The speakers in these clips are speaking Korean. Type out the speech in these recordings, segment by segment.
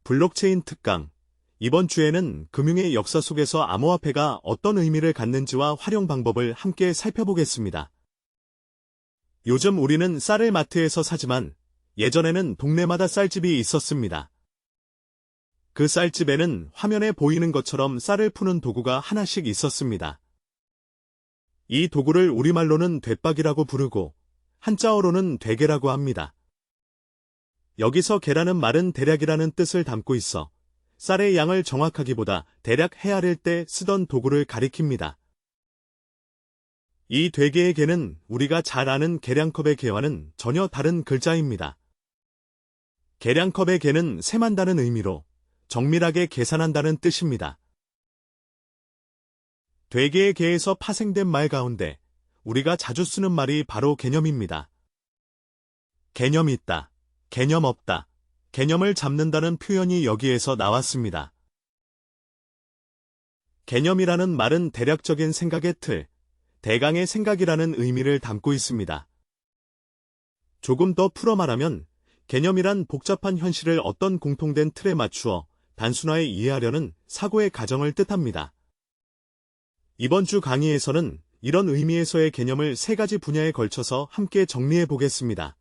블록체인 특강. 이번 주에는 금융의 역사 속에서 암호화폐가 어떤 의미를 갖는지와 활용 방법을 함께 살펴보겠습니다. 요즘 우리는 쌀을 마트에서 사지만 예전에는 동네마다 쌀집이 있었습니다. 그 쌀집에는 화면에 보이는 것처럼 쌀을 푸는 도구가 하나씩 있었습니다. 이 도구를 우리말로는 됐박이라고 부르고 한자어로는 되개라고 합니다. 여기서 개라는 말은 대략이라는 뜻을 담고 있어 쌀의 양을 정확하기보다 대략 헤아릴 때 쓰던 도구를 가리킵니다. 이 되개의 개는 우리가 잘 아는 계량컵의 개와는 전혀 다른 글자입니다. 계량컵의 개는 세만다는 의미로 정밀하게 계산한다는 뜻입니다. 되개의 개에서 파생된 말 가운데 우리가 자주 쓰는 말이 바로 개념입니다. 개념 있다, 개념 없다, 개념을 잡는다는 표현이 여기에서 나왔습니다. 개념이라는 말은 대략적인 생각의 틀, 대강의 생각이라는 의미를 담고 있습니다. 조금 더 풀어 말하면 개념이란 복잡한 현실을 어떤 공통된 틀에 맞추어 단순하게 이해하려는 사고의 과정을 뜻합니다. 이번 주 강의에서는 이런 의미에서의 개념을 세 가지 분야에 걸쳐서 함께 정리해 보겠습니다.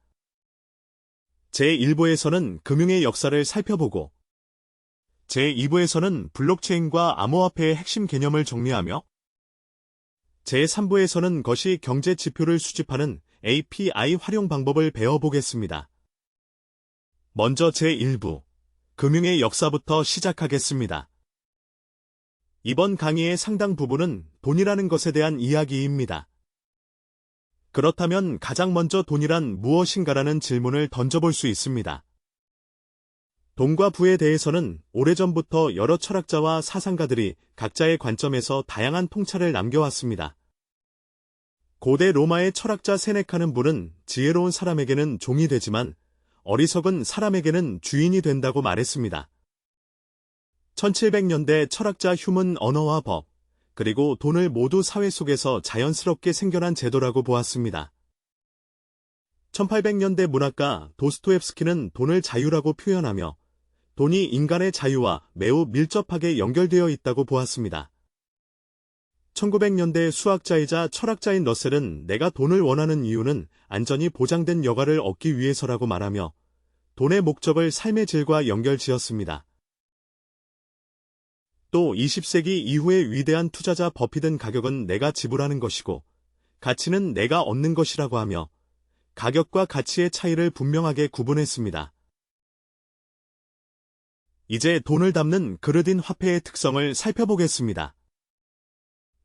제1부에서는 금융의 역사를 살펴보고 제2부에서는 블록체인과 암호화폐의 핵심 개념을 정리하며 제3부에서는 거시 경제 지표를 수집하는 API 활용 방법을 배워보겠습니다. 먼저 제1부, 금융의 역사부터 시작하겠습니다. 이번 강의의 상당 부분은 돈이라는 것에 대한 이야기입니다. 그렇다면 가장 먼저 돈이란 무엇인가라는 질문을 던져볼 수 있습니다. 돈과 부에 대해서는 오래전부터 여러 철학자와 사상가들이 각자의 관점에서 다양한 통찰을 남겨왔습니다. 고대 로마의 철학자 세네카는 부는 지혜로운 사람에게는 종이 되지만 어리석은 사람에게는 주인이 된다고 말했습니다. 1700년대 철학자 휴문 언어와 법, 그리고 돈을 모두 사회 속에서 자연스럽게 생겨난 제도라고 보았습니다. 1800년대 문학가 도스토옙스키는 돈을 자유라고 표현하며 돈이 인간의 자유와 매우 밀접하게 연결되어 있다고 보았습니다. 1900년대 수학자이자 철학자인 러셀은 내가 돈을 원하는 이유는 안전이 보장된 여가를 얻기 위해서라고 말하며 돈의 목적을 삶의 질과 연결지었습니다. 또 20세기 이후의 위대한 투자자 버핏은 가격은 내가 지불하는 것이고 가치는 내가 얻는 것이라고 하며 가격과 가치의 차이를 분명하게 구분했습니다. 이제 돈을 담는 그릇인 화폐의 특성을 살펴보겠습니다.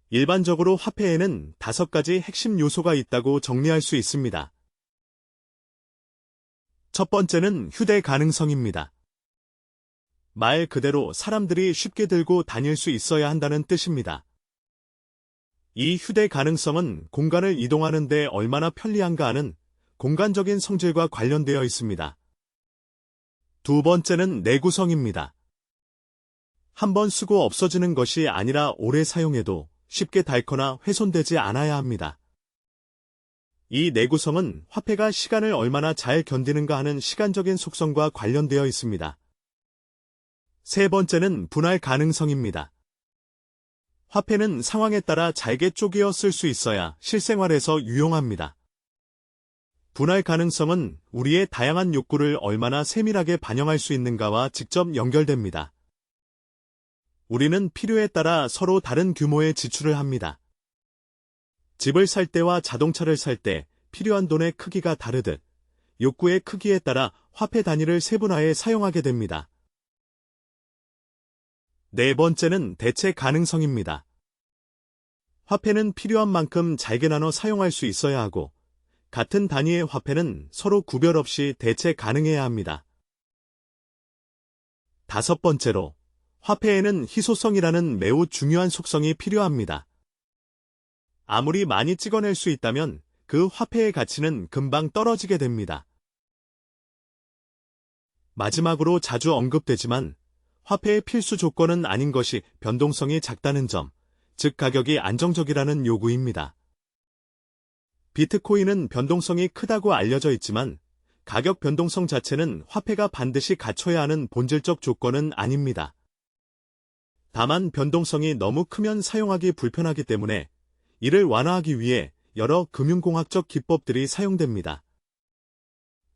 일반적으로 화폐에는 5가지 핵심 요소가 있다고 정리할 수 있습니다. 첫 번째는 휴대 가능성입니다. 말 그대로 사람들이 쉽게 들고 다닐 수 있어야 한다는 뜻입니다. 이 휴대 가능성은 공간을 이동하는 데 얼마나 편리한가 하는 공간적인 성질과 관련되어 있습니다. 두 번째는 내구성입니다. 한번 쓰고 없어지는 것이 아니라 오래 사용해도 쉽게 닳거나 훼손되지 않아야 합니다. 이 내구성은 화폐가 시간을 얼마나 잘 견디는가 하는 시간적인 속성과 관련되어 있습니다. 세 번째는 분할 가능성입니다. 화폐는 상황에 따라 잘게 쪼개어 쓸 수 있어야 실생활에서 유용합니다. 분할 가능성은 우리의 다양한 욕구를 얼마나 세밀하게 반영할 수 있는가와 직접 연결됩니다. 우리는 필요에 따라 서로 다른 규모의 지출을 합니다. 집을 살 때와 자동차를 살 때 필요한 돈의 크기가 다르듯 욕구의 크기에 따라 화폐 단위를 세분화해 사용하게 됩니다. 네 번째는 대체 가능성입니다. 화폐는 필요한 만큼 잘게 나눠 사용할 수 있어야 하고 같은 단위의 화폐는 서로 구별 없이 대체 가능해야 합니다. 다섯 번째로 화폐에는 희소성이라는 매우 중요한 속성이 필요합니다. 아무리 많이 찍어낼 수 있다면 그 화폐의 가치는 금방 떨어지게 됩니다. 마지막으로 자주 언급되지만 화폐의 필수 조건은 아닌 것이 변동성이 작다는 점, 즉 가격이 안정적이라는 요구입니다. 비트코인은 변동성이 크다고 알려져 있지만 가격 변동성 자체는 화폐가 반드시 갖춰야 하는 본질적 조건은 아닙니다. 다만 변동성이 너무 크면 사용하기 불편하기 때문에 이를 완화하기 위해 여러 금융공학적 기법들이 사용됩니다.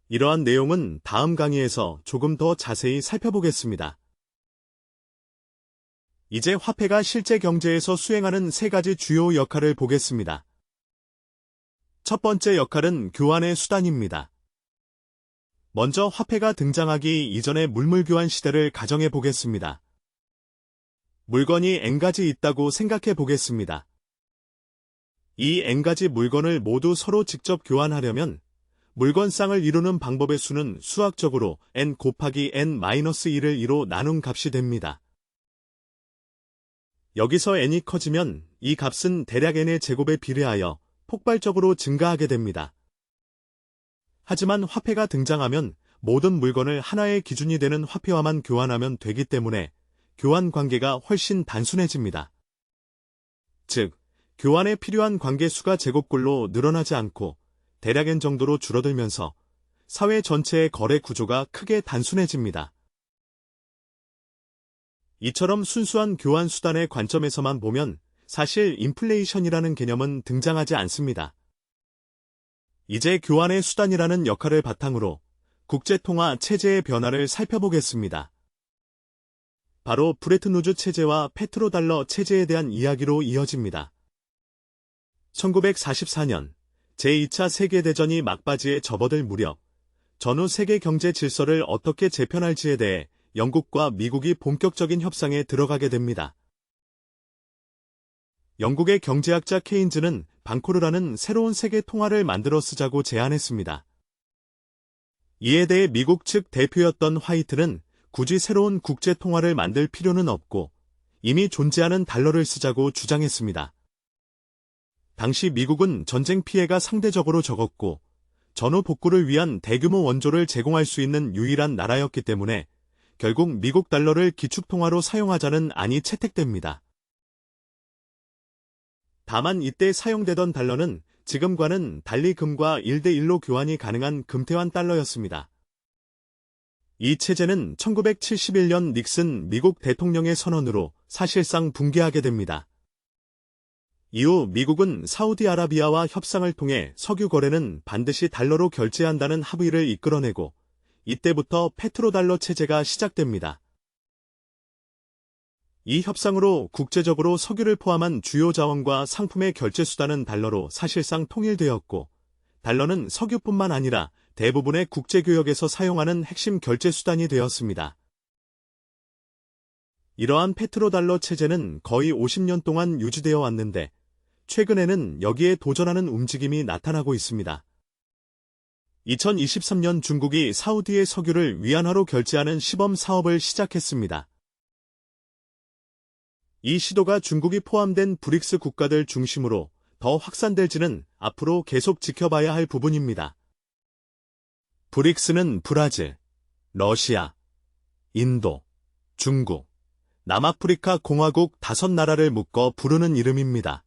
이러한 내용은 다음 강의에서 조금 더 자세히 살펴보겠습니다. 이제 화폐가 실제 경제에서 수행하는 세 가지 주요 역할을 보겠습니다. 첫 번째 역할은 교환의 수단입니다. 먼저 화폐가 등장하기 이전의 물물교환 시대를 가정해 보겠습니다. 물건이 n가지 있다고 생각해 보겠습니다. 이 n가지 물건을 모두 서로 직접 교환하려면 물건쌍을 이루는 방법의 수는 수학적으로 n 곱하기 n-1을 2로 나눈 값이 됩니다. 여기서 n이 커지면 이 값은 대략 n의 제곱에 비례하여 폭발적으로 증가하게 됩니다. 하지만 화폐가 등장하면 모든 물건을 하나의 기준이 되는 화폐와만 교환하면 되기 때문에 교환 관계가 훨씬 단순해집니다. 즉, 교환에 필요한 관계 수가 제곱꼴로 늘어나지 않고 대략 n 정도로 줄어들면서 사회 전체의 거래 구조가 크게 단순해집니다. 이처럼 순수한 교환 수단의 관점에서만 보면 사실 인플레이션이라는 개념은 등장하지 않습니다. 이제 교환의 수단이라는 역할을 바탕으로 국제통화 체제의 변화를 살펴보겠습니다. 바로 브레튼우즈 체제와 페트로달러 체제에 대한 이야기로 이어집니다. 1944년 제2차 세계대전이 막바지에 접어들 무렵 전후 세계 경제 질서를 어떻게 재편할지에 대해 영국과 미국이 본격적인 협상에 들어가게 됩니다. 영국의 경제학자 케인즈는 방코르라는 새로운 세계 통화를 만들어 쓰자고 제안했습니다. 이에 대해 미국 측 대표였던 화이트는 굳이 새로운 국제 통화를 만들 필요는 없고 이미 존재하는 달러를 쓰자고 주장했습니다. 당시 미국은 전쟁 피해가 상대적으로 적었고 전후 복구를 위한 대규모 원조를 제공할 수 있는 유일한 나라였기 때문에 결국 미국 달러를 기축통화로 사용하자는 안이 채택됩니다. 다만 이때 사용되던 달러는 지금과는 달리 금과 1대1로 교환이 가능한 금태환 달러였습니다. 이 체제는 1971년 닉슨 미국 대통령의 선언으로 사실상 붕괴하게 됩니다. 이후 미국은 사우디아라비아와 협상을 통해 석유 거래는 반드시 달러로 결제한다는 합의를 이끌어내고 이때부터 페트로달러 체제가 시작됩니다. 이 협상으로 국제적으로 석유를 포함한 주요 자원과 상품의 결제 수단은 달러로 사실상 통일되었고 달러는 석유뿐만 아니라 대부분의 국제교역에서 사용하는 핵심 결제 수단이 되었습니다. 이러한 페트로달러 체제는 거의 50년 동안 유지되어 왔는데 최근에는 여기에 도전하는 움직임이 나타나고 있습니다. 2023년 중국이 사우디의 석유를 위안화로 결제하는 시범 사업을 시작했습니다. 이 시도가 중국이 포함된 브릭스 국가들 중심으로 더 확산될지는 앞으로 계속 지켜봐야 할 부분입니다. 브릭스는 브라질, 러시아, 인도, 중국, 남아프리카 공화국 5나라를 묶어 부르는 이름입니다.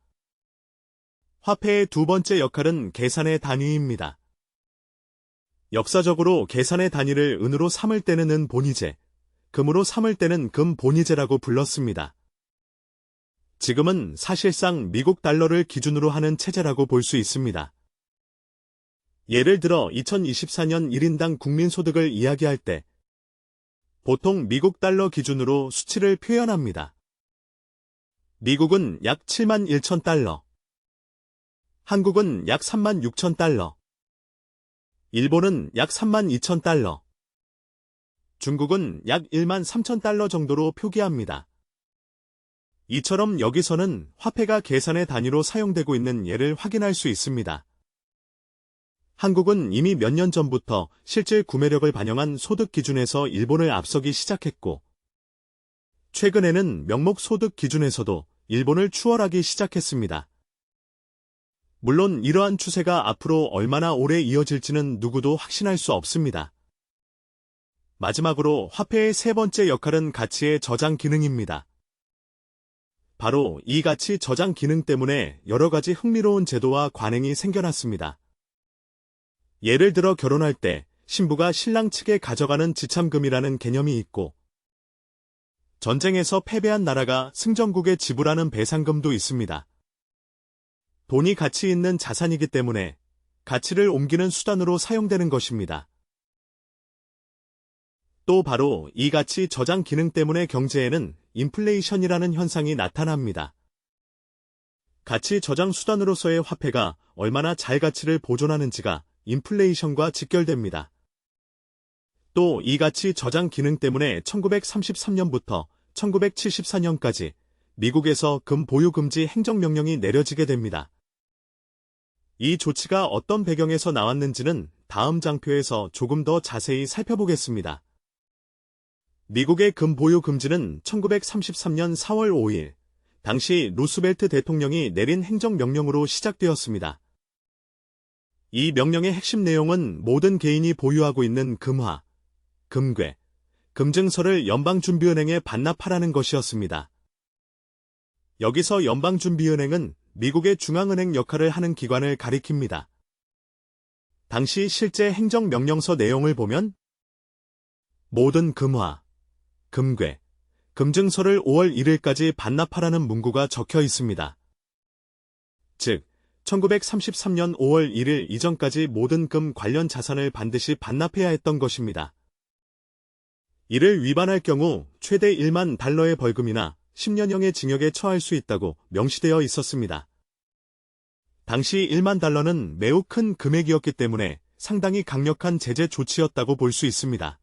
화폐의 두 번째 역할은 계산의 단위입니다. 역사적으로 계산의 단위를 은으로 삼을 때는 은 본위제, 금으로 삼을 때는 금 본위제라고 불렀습니다. 지금은 사실상 미국 달러를 기준으로 하는 체제라고 볼 수 있습니다. 예를 들어 2024년 1인당 국민소득을 이야기할 때 보통 미국 달러 기준으로 수치를 표현합니다. 미국은 약 7만 1천 달러, 한국은 약 3만 6천 달러, 일본은 약 3만 2천 달러, 중국은 약 1만 3천 달러 정도로 표기합니다. 이처럼 여기서는 화폐가 계산의 단위로 사용되고 있는 예를 확인할 수 있습니다. 한국은 이미 몇 년 전부터 실질 구매력을 반영한 소득 기준에서 일본을 앞서기 시작했고, 최근에는 명목 소득 기준에서도 일본을 추월하기 시작했습니다. 물론 이러한 추세가 앞으로 얼마나 오래 이어질지는 누구도 확신할 수 없습니다. 마지막으로 화폐의 세 번째 역할은 가치의 저장 기능입니다. 바로 이 가치 저장 기능 때문에 여러 가지 흥미로운 제도와 관행이 생겨났습니다. 예를 들어 결혼할 때 신부가 신랑 측에 가져가는 지참금이라는 개념이 있고, 전쟁에서 패배한 나라가 승전국에 지불하는 배상금도 있습니다. 돈이 가치 있는 자산이기 때문에 가치를 옮기는 수단으로 사용되는 것입니다. 또 바로 이 가치 저장 기능 때문에 경제에는 인플레이션이라는 현상이 나타납니다. 가치 저장 수단으로서의 화폐가 얼마나 잘 가치를 보존하는지가 인플레이션과 직결됩니다. 또 이 가치 저장 기능 때문에 1933년부터 1974년까지 미국에서 금 보유 금지 행정명령이 내려지게 됩니다. 이 조치가 어떤 배경에서 나왔는지는 다음 장표에서 조금 더 자세히 살펴보겠습니다. 미국의 금 보유 금지는 1933년 4월 5일, 당시 루스벨트 대통령이 내린 행정명령으로 시작되었습니다. 이 명령의 핵심 내용은 모든 개인이 보유하고 있는 금화, 금괴, 금증서를 연방준비은행에 반납하라는 것이었습니다. 여기서 연방준비은행은 미국의 중앙은행 역할을 하는 기관을 가리킵니다. 당시 실제 행정명령서 내용을 보면 모든 금화, 금괴, 금증서를 5월 1일까지 반납하라는 문구가 적혀 있습니다. 즉, 1933년 5월 1일 이전까지 모든 금 관련 자산을 반드시 반납해야 했던 것입니다. 이를 위반할 경우 최대 1만 달러의 벌금이나 10년형의 징역에 처할 수 있다고 명시되어 있었습니다. 당시 1만 달러는 매우 큰 금액이었기 때문에 상당히 강력한 제재 조치였다고 볼 수 있습니다.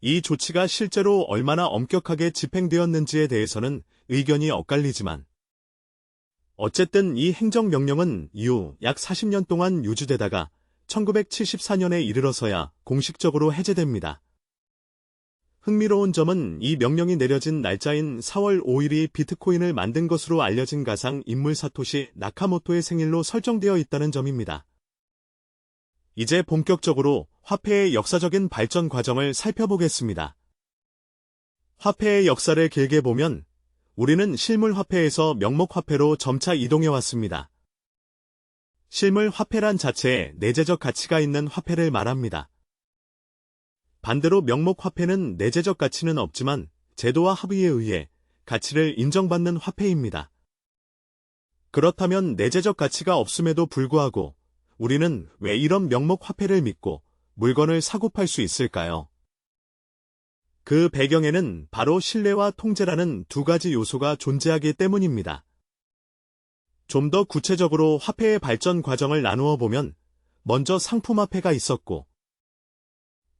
이 조치가 실제로 얼마나 엄격하게 집행되었는지에 대해서는 의견이 엇갈리지만 어쨌든 이 행정명령은 이후 약 40년 동안 유지되다가 1974년에 이르러서야 공식적으로 해제됩니다. 흥미로운 점은 이 명령이 내려진 날짜인 4월 5일이 비트코인을 만든 것으로 알려진 가상 인물 사토시 나카모토의 생일로 설정되어 있다는 점입니다. 이제 본격적으로 화폐의 역사적인 발전 과정을 살펴보겠습니다. 화폐의 역사를 길게 보면 우리는 실물화폐에서 명목화폐로 점차 이동해왔습니다. 실물화폐란 자체에 내재적 가치가 있는 화폐를 말합니다. 반대로 명목화폐는 내재적 가치는 없지만 제도와 합의에 의해 가치를 인정받는 화폐입니다. 그렇다면 내재적 가치가 없음에도 불구하고 우리는 왜 이런 명목화폐를 믿고 물건을 사고 팔 수 있을까요? 그 배경에는 바로 신뢰와 통제라는 두 가지 요소가 존재하기 때문입니다. 좀 더 구체적으로 화폐의 발전 과정을 나누어 보면 먼저 상품화폐가 있었고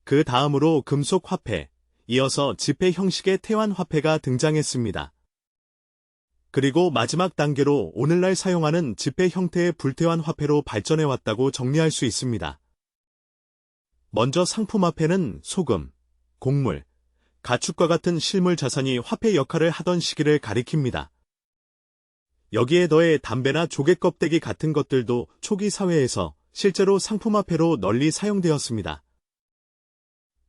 그 다음으로 금속화폐, 이어서 지폐 형식의 태환화폐가 등장했습니다. 그리고 마지막 단계로 오늘날 사용하는 지폐 형태의 불태환화폐로 발전해왔다고 정리할 수 있습니다. 먼저 상품화폐는 소금, 곡물, 가축과 같은 실물 자산이 화폐 역할을 하던 시기를 가리킵니다. 여기에 더해 담배나 조개 껍데기 같은 것들도 초기 사회에서 실제로 상품화폐로 널리 사용되었습니다.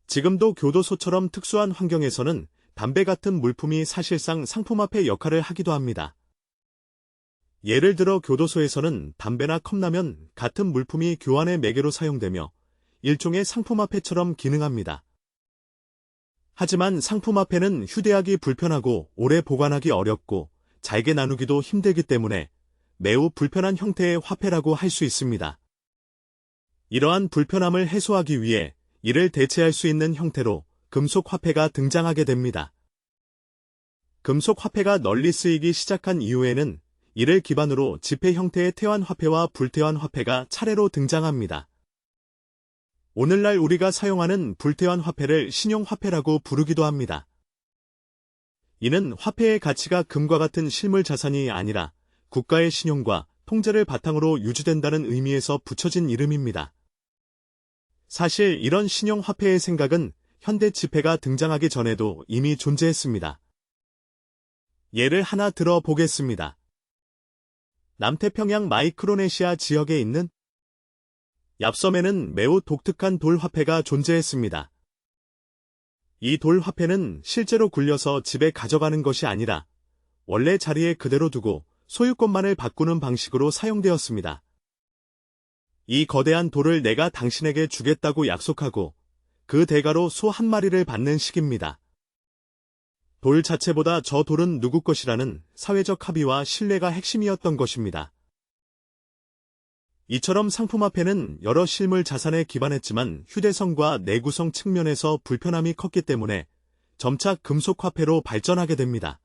지금도 교도소처럼 특수한 환경에서는 담배 같은 물품이 사실상 상품화폐 역할을 하기도 합니다. 예를 들어 교도소에서는 담배나 컵라면 같은 물품이 교환의 매개로 사용되며 일종의 상품화폐처럼 기능합니다. 하지만 상품화폐는 휴대하기 불편하고 오래 보관하기 어렵고 잘게 나누기도 힘들기 때문에 매우 불편한 형태의 화폐라고 할 수 있습니다. 이러한 불편함을 해소하기 위해 이를 대체할 수 있는 형태로 금속화폐가 등장하게 됩니다. 금속화폐가 널리 쓰이기 시작한 이후에는 이를 기반으로 지폐 형태의 태환화폐와 불태환화폐가 차례로 등장합니다. 오늘날 우리가 사용하는 불태환화폐를 신용화폐라고 부르기도 합니다. 이는 화폐의 가치가 금과 같은 실물 자산이 아니라 국가의 신용과 통제를 바탕으로 유지된다는 의미에서 붙여진 이름입니다. 사실 이런 신용화폐의 생각은 현대 지폐가 등장하기 전에도 이미 존재했습니다. 예를 하나 들어보겠습니다. 남태평양 마이크로네시아 지역에 있는 얍섬에는 매우 독특한 돌화폐가 존재했습니다. 이 돌화폐는 실제로 굴려서 집에 가져가는 것이 아니라 원래 자리에 그대로 두고 소유권만을 바꾸는 방식으로 사용되었습니다. 이 거대한 돌을 내가 당신에게 주겠다고 약속하고 그 대가로 소 한 마리를 받는 식입니다. 돌 자체보다 저 돌은 누구 것이라는 사회적 합의와 신뢰가 핵심이었던 것입니다. 이처럼 상품화폐는 여러 실물 자산에 기반했지만 휴대성과 내구성 측면에서 불편함이 컸기 때문에 점차 금속화폐로 발전하게 됩니다.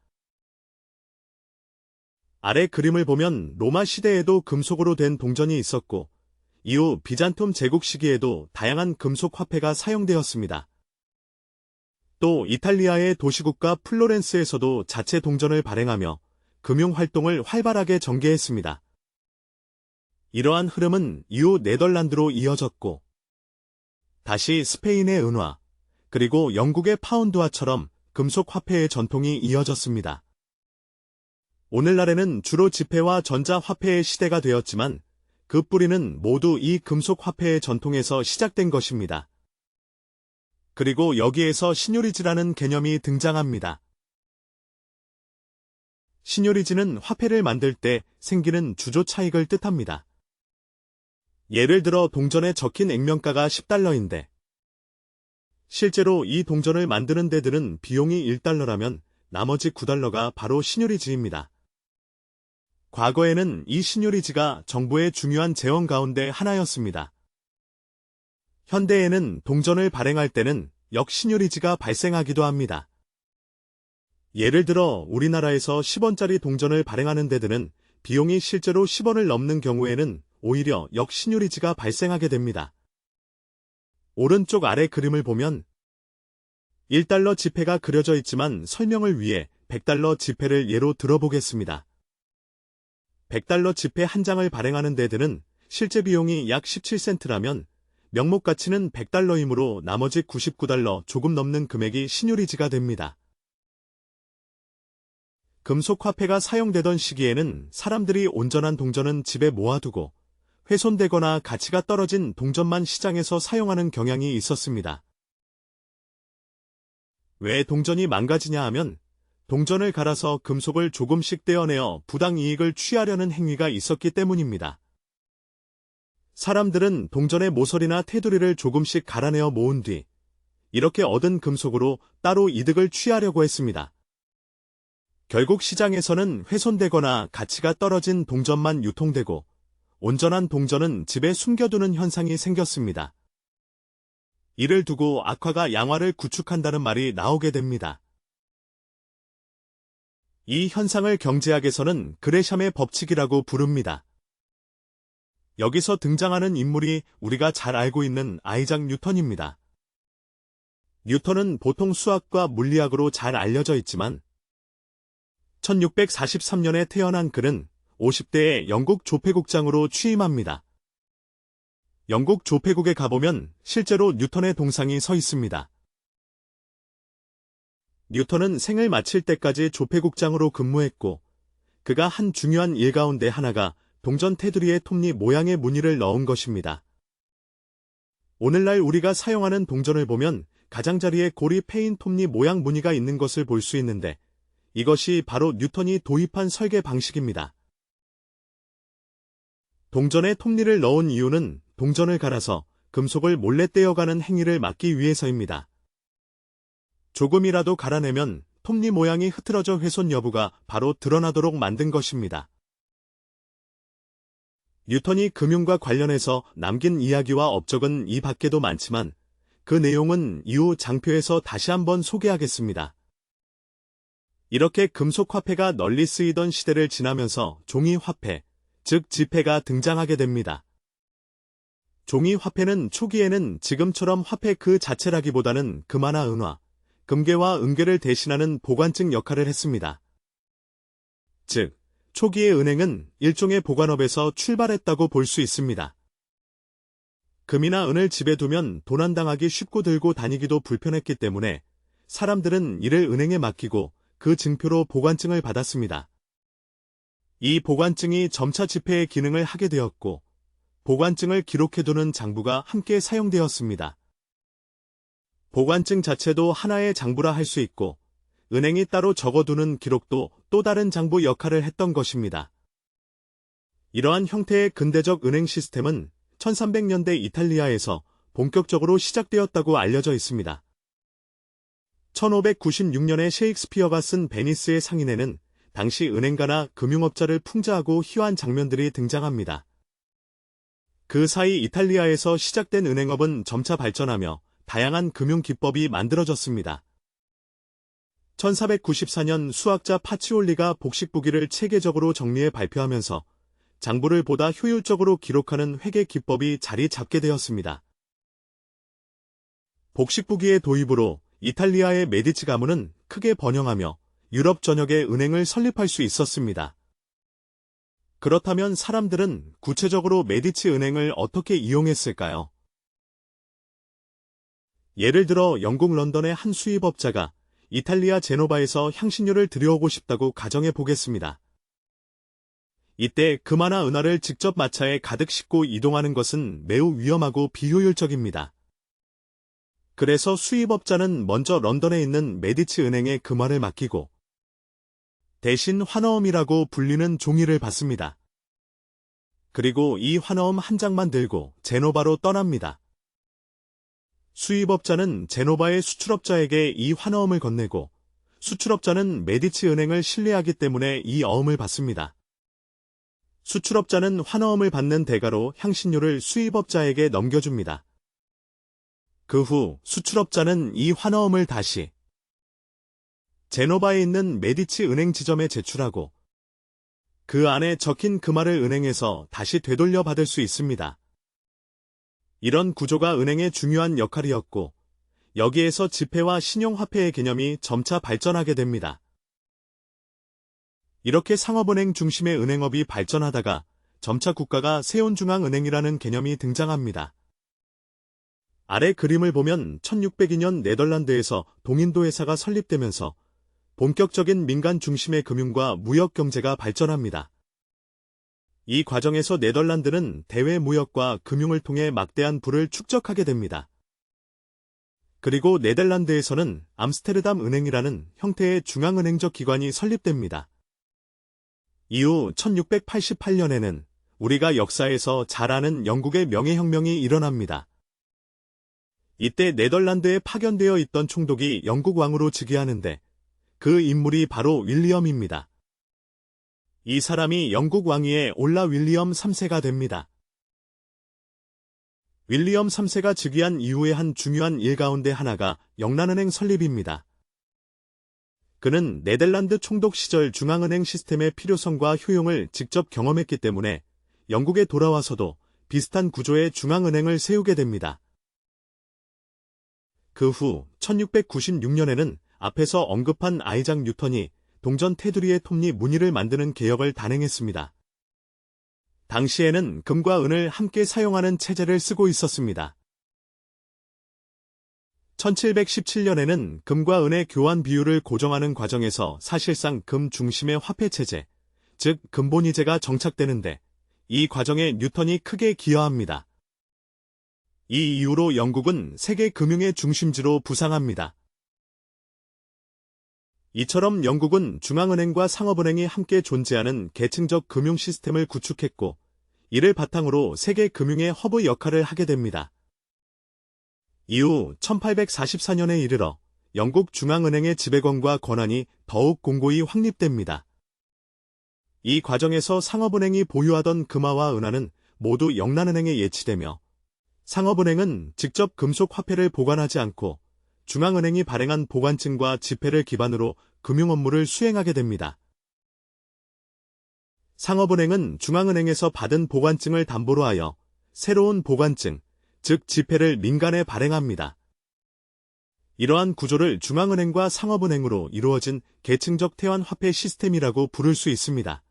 아래 그림을 보면 로마 시대에도 금속으로 된 동전이 있었고 이후 비잔툼 제국 시기에도 다양한 금속화폐가 사용되었습니다. 또 이탈리아의 도시국가 플로렌스에서도 자체 동전을 발행하며 금융활동을 활발하게 전개했습니다. 이러한 흐름은 이후 네덜란드로 이어졌고 다시 스페인의 은화, 그리고 영국의 파운드화처럼 금속화폐의 전통이 이어졌습니다. 오늘날에는 주로 지폐와 전자화폐의 시대가 되었지만 그 뿌리는 모두 이 금속화폐의 전통에서 시작된 것입니다. 그리고 여기에서 시뇨리즈라는 개념이 등장합니다. 시뇨리즈는 화폐를 만들 때 생기는 주조 차익을 뜻합니다. 예를 들어 동전에 적힌 액면가가 10달러인데 실제로 이 동전을 만드는 데 드는 비용이 1달러라면 나머지 9달러가 바로 시뇨리즈입니다. 과거에는 이 시뇨리즈가 정부의 중요한 재원 가운데 하나였습니다. 현대에는 동전을 발행할 때는 역시뇨리즈가 발생하기도 합니다. 예를 들어 우리나라에서 10원짜리 동전을 발행하는 데 드는 비용이 실제로 10원을 넘는 경우에는 오히려 역시뇨리즈가 발생하게 됩니다. 오른쪽 아래 그림을 보면 1달러 지폐가 그려져 있지만 설명을 위해 100달러 지폐를 예로 들어보겠습니다. 100달러 지폐 한 장을 발행하는 데 드는 실제 비용이 약 17센트라면 명목 가치는 100달러이므로 나머지 99달러 조금 넘는 금액이 시뇨리즈가 됩니다. 금속화폐가 사용되던 시기에는 사람들이 온전한 동전은 집에 모아두고 훼손되거나 가치가 떨어진 동전만 시장에서 사용하는 경향이 있었습니다. 왜 동전이 망가지냐 하면 동전을 갈아서 금속을 조금씩 떼어내어 부당이익을 취하려는 행위가 있었기 때문입니다. 사람들은 동전의 모서리나 테두리를 조금씩 갈아내어 모은 뒤 이렇게 얻은 금속으로 따로 이득을 취하려고 했습니다. 결국 시장에서는 훼손되거나 가치가 떨어진 동전만 유통되고 온전한 동전은 집에 숨겨두는 현상이 생겼습니다. 이를 두고 악화가 양화를 구축한다는 말이 나오게 됩니다. 이 현상을 경제학에서는 그레샴의 법칙이라고 부릅니다. 여기서 등장하는 인물이 우리가 잘 알고 있는 아이작 뉴턴입니다. 뉴턴은 보통 수학과 물리학으로 잘 알려져 있지만 1643년에 태어난 그는 50대에 영국 조폐국장으로 취임합니다. 영국 조폐국에 가보면 실제로 뉴턴의 동상이 서 있습니다. 뉴턴은 생을 마칠 때까지 조폐국장으로 근무했고 그가 한 중요한 일 가운데 하나가 동전 테두리에 톱니 모양의 무늬를 넣은 것입니다. 오늘날 우리가 사용하는 동전을 보면 가장자리에 고리 패인 톱니 모양 무늬가 있는 것을 볼 수 있는데 이것이 바로 뉴턴이 도입한 설계 방식입니다. 동전에 톱니를 넣은 이유는 동전을 갈아서 금속을 몰래 떼어가는 행위를 막기 위해서입니다. 조금이라도 갈아내면 톱니 모양이 흐트러져 훼손 여부가 바로 드러나도록 만든 것입니다. 뉴턴이 금융과 관련해서 남긴 이야기와 업적은 이 밖에도 많지만 그 내용은 이후 장표에서 다시 한번 소개하겠습니다. 이렇게 금속화폐가 널리 쓰이던 시대를 지나면서 종이화폐, 즉 지폐가 등장하게 됩니다. 종이화폐는 초기에는 지금처럼 화폐 그 자체라기보다는 금화나 은화, 금괴와 은괴를 대신하는 보관증 역할을 했습니다. 즉, 초기의 은행은 일종의 보관업에서 출발했다고 볼 수 있습니다. 금이나 은을 집에 두면 도난당하기 쉽고 들고 다니기도 불편했기 때문에 사람들은 이를 은행에 맡기고 그 증표로 보관증을 받았습니다. 이 보관증이 점차 지폐의 기능을 하게 되었고 보관증을 기록해두는 장부가 함께 사용되었습니다. 보관증 자체도 하나의 장부라 할 수 있고 은행이 따로 적어두는 기록도 또 다른 장부 역할을 했던 것입니다. 이러한 형태의 근대적 은행 시스템은 1300년대 이탈리아에서 본격적으로 시작되었다고 알려져 있습니다. 1596년에 셰익스피어가 쓴 베니스의 상인에는 당시 은행가나 금융업자를 풍자하고 희화한 장면들이 등장합니다. 그 사이 이탈리아에서 시작된 은행업은 점차 발전하며 다양한 금융 기법이 만들어졌습니다. 1494년 수학자 파치올리가 복식부기를 체계적으로 정리해 발표하면서 장부를 보다 효율적으로 기록하는 회계 기법이 자리 잡게 되었습니다. 복식부기의 도입으로 이탈리아의 메디치 가문은 크게 번영하며 유럽 전역에 은행을 설립할 수 있었습니다. 그렇다면 사람들은 구체적으로 메디치 은행을 어떻게 이용했을까요? 예를 들어 영국 런던의 한 수입업자가 이탈리아 제노바에서 향신료를 들여오고 싶다고 가정해 보겠습니다. 이때 금화나 은화를 직접 마차에 가득 싣고 이동하는 것은 매우 위험하고 비효율적입니다. 그래서 수입업자는 먼저 런던에 있는 메디치 은행에 금화를 맡기고 대신 환어음이라고 불리는 종이를 받습니다. 그리고 이 환어음 한 장만 들고 제노바로 떠납니다. 수입업자는 제노바의 수출업자에게 이 환어음을 건네고 수출업자는 메디치 은행을 신뢰하기 때문에 이 어음을 받습니다. 수출업자는 환어음을 받는 대가로 향신료를 수입업자에게 넘겨줍니다. 그 후 수출업자는 이 환어음을 다시 제노바에 있는 메디치 은행 지점에 제출하고 그 안에 적힌 금화를 은행에서 다시 되돌려 받을 수 있습니다. 이런 구조가 은행의 중요한 역할이었고 여기에서 지폐와 신용화폐의 개념이 점차 발전하게 됩니다. 이렇게 상업은행 중심의 은행업이 발전하다가 점차 국가가 세운중앙은행이라는 개념이 등장합니다. 아래 그림을 보면 1602년 네덜란드에서 동인도 회사가 설립되면서 본격적인 민간 중심의 금융과 무역 경제가 발전합니다. 이 과정에서 네덜란드는 대외 무역과 금융을 통해 막대한 부를 축적하게 됩니다. 그리고 네덜란드에서는 암스테르담 은행이라는 형태의 중앙은행적 기관이 설립됩니다. 이후 1688년에는 우리가 역사에서 잘 아는 영국의 명예혁명이 일어납니다. 이때 네덜란드에 파견되어 있던 총독이 영국 왕으로 즉위하는데 그 인물이 바로 윌리엄입니다. 이 사람이 영국 왕위에 올라 윌리엄 3세가 됩니다. 윌리엄 3세가 즉위한 이후의 한 중요한 일 가운데 하나가 영란은행 설립입니다. 그는 네덜란드 총독 시절 중앙은행 시스템의 필요성과 효용을 직접 경험했기 때문에 영국에 돌아와서도 비슷한 구조의 중앙은행을 세우게 됩니다. 그 후 1696년에는 앞에서 언급한 아이작 뉴턴이 동전 테두리의 톱니 무늬를 만드는 개혁을 단행했습니다. 당시에는 금과 은을 함께 사용하는 체제를 쓰고 있었습니다. 1717년에는 금과 은의 교환 비율을 고정하는 과정에서 사실상 금 중심의 화폐 체제, 즉 금본위제가 정착되는데 이 과정에 뉴턴이 크게 기여합니다. 이 이후로 영국은 세계 금융의 중심지로 부상합니다. 이처럼 영국은 중앙은행과 상업은행이 함께 존재하는 계층적 금융 시스템을 구축했고 이를 바탕으로 세계 금융의 허브 역할을 하게 됩니다. 이후 1844년에 이르러 영국 중앙은행의 지배권과 권한이 더욱 공고히 확립됩니다. 이 과정에서 상업은행이 보유하던 금화와 은화는 모두 영란은행에 예치되며 상업은행은 직접 금속 화폐를 보관하지 않고 중앙은행이 발행한 보관증과 지폐를 기반으로 금융 업무를 수행하게 됩니다. 상업은행은 중앙은행에서 받은 보관증을 담보로 하여 새로운 보관증, 즉 지폐를 민간에 발행합니다. 이러한 구조를 중앙은행과 상업은행으로 이루어진 계층적 태환 화폐 시스템이라고 부를 수 있습니다.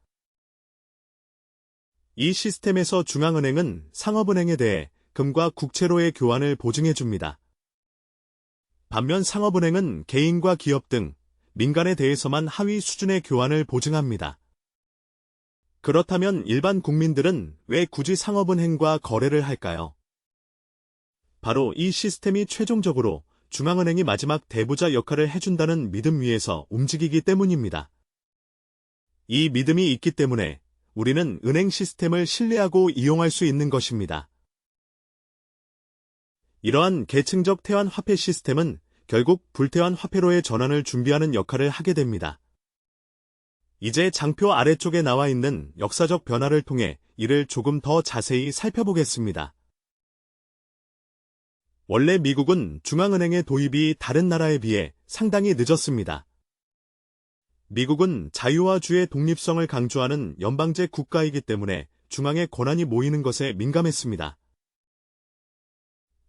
이 시스템에서 중앙은행은 상업은행에 대해 금과 국채로의 교환을 보증해줍니다. 반면 상업은행은 개인과 기업 등 민간에 대해서만 하위 수준의 교환을 보증합니다. 그렇다면 일반 국민들은 왜 굳이 상업은행과 거래를 할까요? 바로 이 시스템이 최종적으로 중앙은행이 마지막 대부자 역할을 해준다는 믿음 위에서 움직이기 때문입니다. 이 믿음이 있기 때문에 우리는 은행 시스템을 신뢰하고 이용할 수 있는 것입니다. 이러한 계층적 태환 화폐 시스템은 결국 불태환 화폐로의 전환을 준비하는 역할을 하게 됩니다. 이제 장표 아래쪽에 나와 있는 역사적 변화를 통해 이를 조금 더 자세히 살펴보겠습니다. 원래 미국은 중앙은행의 도입이 다른 나라에 비해 상당히 늦었습니다. 미국은 자유와 주의 독립성을 강조하는 연방제 국가이기 때문에 중앙의 권한이 모이는 것에 민감했습니다.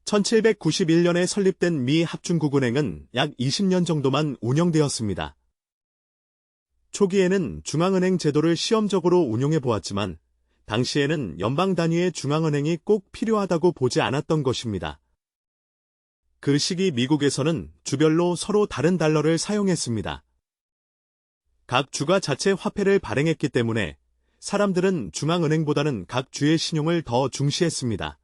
1791년에 설립된 미 합중국은행은 약 20년 정도만 운영되었습니다. 초기에는 중앙은행 제도를 시험적으로 운용해 보았지만 당시에는 연방 단위의 중앙은행이 꼭 필요하다고 보지 않았던 것입니다. 그 시기 미국에서는 주별로 서로 다른 달러를 사용했습니다. 각 주가 자체 화폐를 발행했기 때문에 사람들은 중앙은행보다는 각 주의 신용을 더 중시했습니다.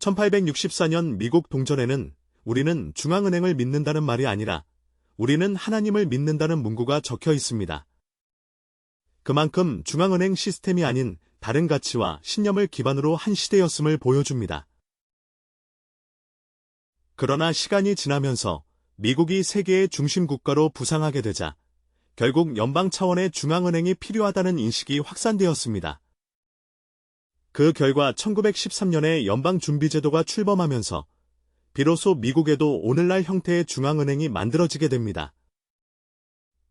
1864년 미국 동전에는 우리는 중앙은행을 믿는다는 말이 아니라 우리는 하나님을 믿는다는 문구가 적혀 있습니다. 그만큼 중앙은행 시스템이 아닌 다른 가치와 신념을 기반으로 한 시대였음을 보여줍니다. 그러나 시간이 지나면서 미국이 세계의 중심 국가로 부상하게 되자 결국 연방 차원의 중앙은행이 필요하다는 인식이 확산되었습니다. 그 결과 1913년에 연방준비제도가 출범하면서 비로소 미국에도 오늘날 형태의 중앙은행이 만들어지게 됩니다.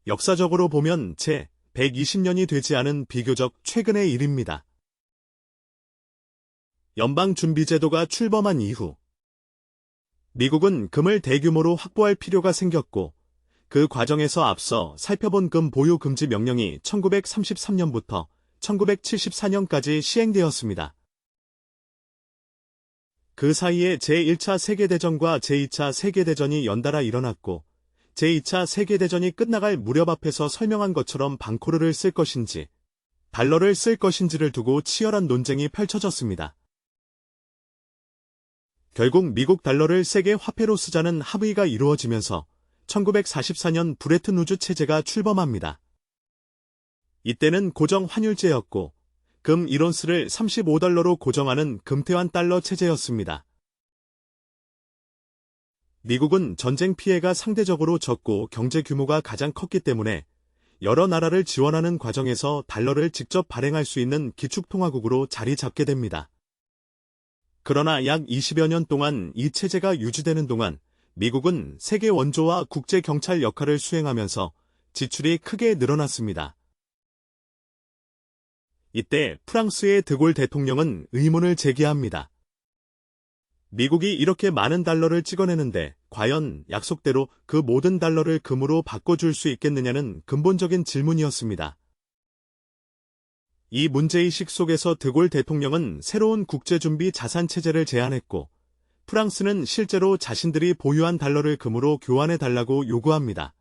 역사적으로 보면 채 120년이 되지 않은 비교적 최근의 일입니다. 연방준비제도가 출범한 이후 미국은 금을 대규모로 확보할 필요가 생겼고 그 과정에서 앞서 살펴본 금 보유 금지 명령이 1933년부터 1974년까지 시행되었습니다. 그 사이에 제1차 세계대전과 제2차 세계대전이 연달아 일어났고 제2차 세계대전이 끝나갈 무렵 앞에서 설명한 것처럼 방코르를 쓸 것인지 달러를 쓸 것인지를 두고 치열한 논쟁이 펼쳐졌습니다. 결국 미국 달러를 세계 화폐로 쓰자는 합의가 이루어지면서 1944년 브레튼 우즈 체제가 출범합니다. 이때는 고정 환율제였고 금 1온스를 35달러로 고정하는 금태환 달러 체제였습니다. 미국은 전쟁 피해가 상대적으로 적고 경제 규모가 가장 컸기 때문에 여러 나라를 지원하는 과정에서 달러를 직접 발행할 수 있는 기축통화국으로 자리 잡게 됩니다. 그러나 약 20여 년 동안 이 체제가 유지되는 동안 미국은 세계 원조와 국제 경찰 역할을 수행하면서 지출이 크게 늘어났습니다. 이때 프랑스의 드골 대통령은 의문을 제기합니다. 미국이 이렇게 많은 달러를 찍어내는데 과연 약속대로 그 모든 달러를 금으로 바꿔줄 수 있겠느냐는 근본적인 질문이었습니다. 이 문제의식 속에서 드골 대통령은 새로운 국제준비 자산체제를 제안했고 프랑스는 실제로 자신들이 보유한 달러를 금으로 교환해달라고 요구합니다.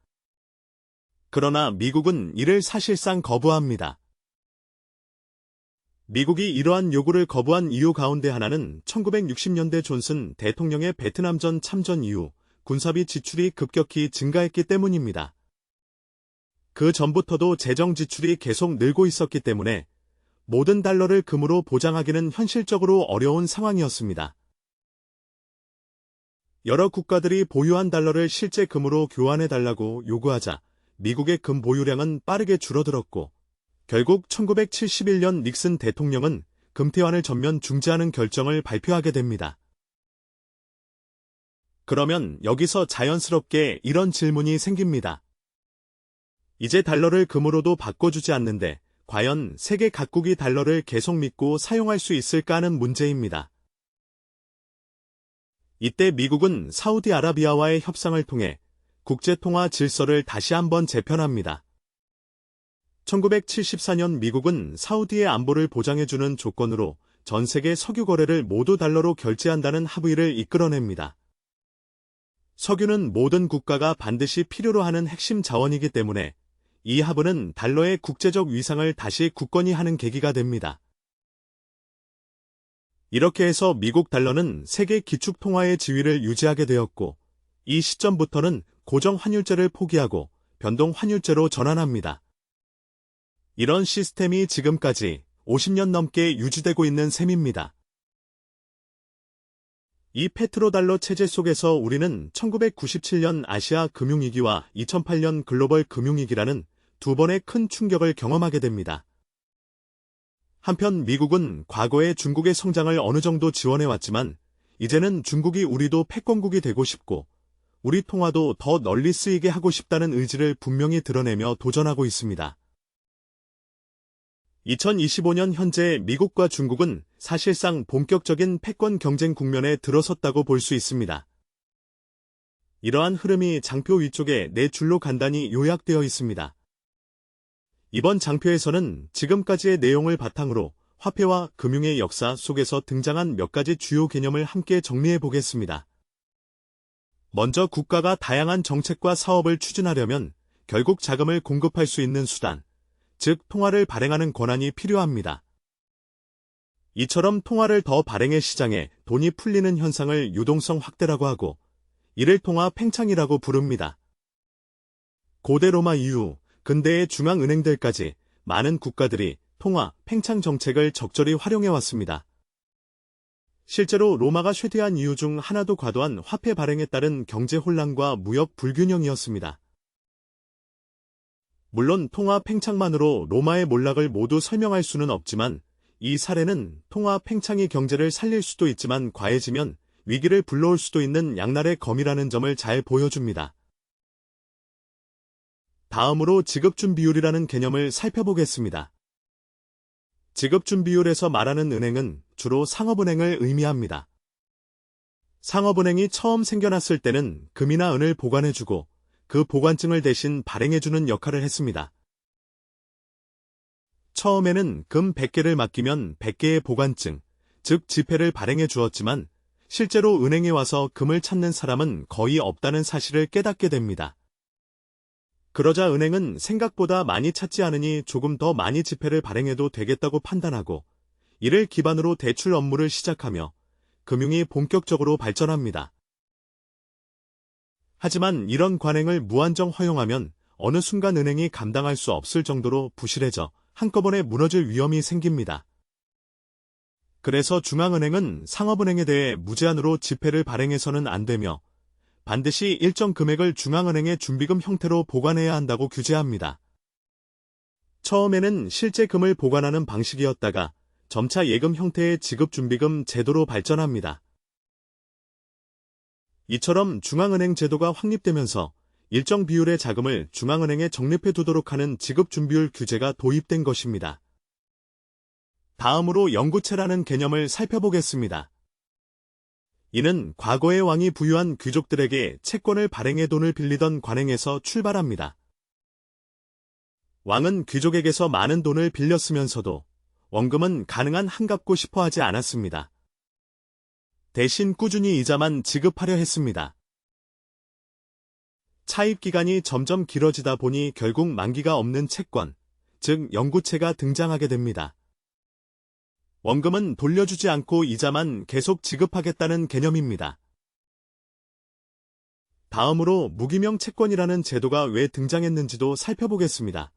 그러나 미국은 이를 사실상 거부합니다. 미국이 이러한 요구를 거부한 이유 가운데 하나는 1960년대 존슨 대통령의 베트남전 참전 이후 군사비 지출이 급격히 증가했기 때문입니다. 그 전부터도 재정 지출이 계속 늘고 있었기 때문에 모든 달러를 금으로 보장하기는 현실적으로 어려운 상황이었습니다. 여러 국가들이 보유한 달러를 실제 금으로 교환해달라고 요구하자 미국의 금 보유량은 빠르게 줄어들었고 결국 1971년 닉슨 대통령은 금태환을 전면 중지하는 결정을 발표하게 됩니다. 그러면 여기서 자연스럽게 이런 질문이 생깁니다. 이제 달러를 금으로도 바꿔주지 않는데 과연 세계 각국이 달러를 계속 믿고 사용할 수 있을까 하는 문제입니다. 이때 미국은 사우디아라비아와의 협상을 통해 국제통화 질서를 다시 한번 재편합니다. 1974년 미국은 사우디의 안보를 보장해주는 조건으로 전 세계 석유 거래를 모두 달러로 결제한다는 합의를 이끌어냅니다. 석유는 모든 국가가 반드시 필요로 하는 핵심 자원이기 때문에 이 합의는 달러의 국제적 위상을 다시 굳건히 하는 계기가 됩니다. 이렇게 해서 미국 달러는 세계 기축통화의 지위를 유지하게 되었고 이 시점부터는 고정 환율제를 포기하고 변동 환율제로 전환합니다. 이런 시스템이 지금까지 50년 넘게 유지되고 있는 셈입니다. 이 페트로달러 체제 속에서 우리는 1997년 아시아 금융위기와 2008년 글로벌 금융위기라는 두 번의 큰 충격을 경험하게 됩니다. 한편 미국은 과거에 중국의 성장을 어느 정도 지원해왔지만 이제는 중국이 우리도 패권국이 되고 싶고 우리 통화도 더 널리 쓰이게 하고 싶다는 의지를 분명히 드러내며 도전하고 있습니다. 2025년 현재 미국과 중국은 사실상 본격적인 패권 경쟁 국면에 들어섰다고 볼 수 있습니다. 이러한 흐름이 장표 위쪽에 네 줄로 간단히 요약되어 있습니다. 이번 장표에서는 지금까지의 내용을 바탕으로 화폐와 금융의 역사 속에서 등장한 몇 가지 주요 개념을 함께 정리해 보겠습니다. 먼저 국가가 다양한 정책과 사업을 추진하려면 결국 자금을 공급할 수 있는 수단, 즉 통화를 발행하는 권한이 필요합니다. 이처럼 통화를 더 발행해 시장에 돈이 풀리는 현상을 유동성 확대라고 하고 이를 통화 팽창이라고 부릅니다. 고대 로마 이후 근대의 중앙은행들까지 많은 국가들이 통화 팽창 정책을 적절히 활용해왔습니다. 실제로 로마가 쇠퇴한 이유 중 하나도 과도한 화폐 발행에 따른 경제 혼란과 무역 불균형이었습니다. 물론 통화 팽창만으로 로마의 몰락을 모두 설명할 수는 없지만 이 사례는 통화 팽창이 경제를 살릴 수도 있지만 과해지면 위기를 불러올 수도 있는 양날의 검이라는 점을 잘 보여줍니다. 다음으로 지급준비율이라는 개념을 살펴보겠습니다. 지급준비율에서 말하는 은행은 주로 상업은행을 의미합니다. 상업은행이 처음 생겨났을 때는 금이나 은을 보관해주고 그 보관증을 대신 발행해주는 역할을 했습니다. 처음에는 금 100개를 맡기면 100개의 보관증, 즉 지폐를 발행해 주었지만 실제로 은행에 와서 금을 찾는 사람은 거의 없다는 사실을 깨닫게 됩니다. 그러자 은행은 생각보다 많이 찾지 않으니 조금 더 많이 지폐를 발행해도 되겠다고 판단하고 이를 기반으로 대출 업무를 시작하며 금융이 본격적으로 발전합니다. 하지만 이런 관행을 무한정 허용하면 어느 순간 은행이 감당할 수 없을 정도로 부실해져 한꺼번에 무너질 위험이 생깁니다. 그래서 중앙은행은 상업은행에 대해 무제한으로 지폐를 발행해서는 안 되며 반드시 일정 금액을 중앙은행의 준비금 형태로 보관해야 한다고 규제합니다. 처음에는 실제 금을 보관하는 방식이었다가 점차 예금 형태의 지급준비금 제도로 발전합니다. 이처럼 중앙은행 제도가 확립되면서 일정 비율의 자금을 중앙은행에 적립해 두도록 하는 지급준비율 규제가 도입된 것입니다. 다음으로 영구채라는 개념을 살펴보겠습니다. 이는 과거의 왕이 부유한 귀족들에게 채권을 발행해 돈을 빌리던 관행에서 출발합니다. 왕은 귀족에게서 많은 돈을 빌렸으면서도 원금은 가능한 한 갚고 싶어 하지 않았습니다. 대신 꾸준히 이자만 지급하려 했습니다. 차입 기간이 점점 길어지다 보니 결국 만기가 없는 채권, 즉 영구채가 등장하게 됩니다. 원금은 돌려주지 않고 이자만 계속 지급하겠다는 개념입니다. 다음으로 무기명 채권이라는 제도가 왜 등장했는지도 살펴보겠습니다.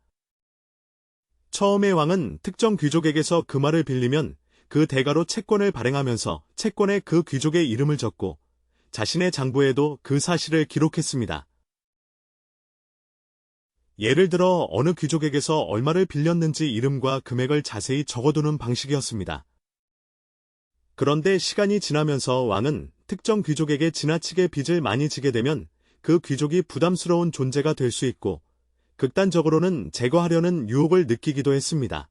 처음에 왕은 특정 귀족에게서 금화를 빌리면 그 대가로 채권을 발행하면서 채권에 그 귀족의 이름을 적고 자신의 장부에도 그 사실을 기록했습니다. 예를 들어 어느 귀족에게서 얼마를 빌렸는지 이름과 금액을 자세히 적어두는 방식이었습니다. 그런데 시간이 지나면서 왕은 특정 귀족에게 지나치게 빚을 많이 지게 되면 그 귀족이 부담스러운 존재가 될 수 있고 극단적으로는 제거하려는 유혹을 느끼기도 했습니다.